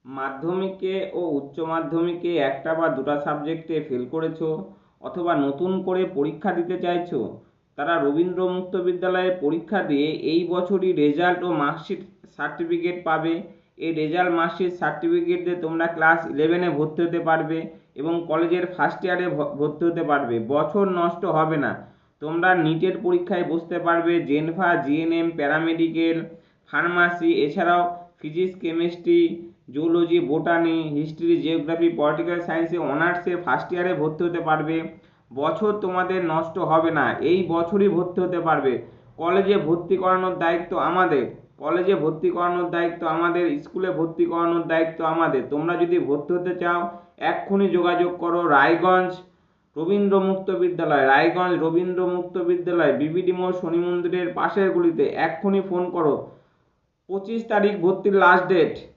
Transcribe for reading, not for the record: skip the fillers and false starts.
মাধ্যমিকে ও উচ্চ মাধ্যমিকে একটা বা দুটা সাবজেক্টে ফেল করেছো অথবা নতুন করে পরীক্ষা দিতে চাইছো, তারা রবীন্দ্র মুক্ত বিদ্যালয়ে পরীক্ষা দিয়ে এই বছরই রেজাল্ট ও মার্কশিট সার্টিফিকেট পাবে। এই রেজাল্ট মার্কশিট সার্টিফিকেট দিয়ে তোমরা ক্লাস 11-এ ভর্তি হতে পারবে এবং কলেজের ফার্স্ট ইয়ারে ভর্তি হতে পারবে। বছর নষ্ট হবে না। তোমরা নিটের পরীক্ষায় বসতে পারবে, জেনভা, জিএনএম, প্যারামেডিকেল, ফার্মাসি, এছাড়াও physics, chemistry, zoology, botany, history, geography, political সায়েন্সে অনার্সে ফার্স্ট ইয়ারে ভর্তি হতে পারবে। বছর তোমাদের নষ্ট হবে না, এই বছরই ভর্তি হতে পারবে। কলেজে ভর্তি করানোর দায়িত্ব আমাদের, কলেজে ভর্তি করানোর দায়িত্ব আমাদের, স্কুলে ভর্তি করানোর দায়িত্ব আমাদের। তোমরা যদি ভর্তি হতে চাও এক্ষুনি যোগাযোগ করো। রায়গঞ্জ রবীন্দ্র মুক্ত বিদ্যালয়, রায়গঞ্জ রবীন্দ্র মুক্ত বিদ্যালয়, বিবিডি মোড়, শনি মন্দিরের পাশের গুলিতে। এক্ষুনি ফোন করো। 25 তারিখ ভর্তির লাস্ট ডেট।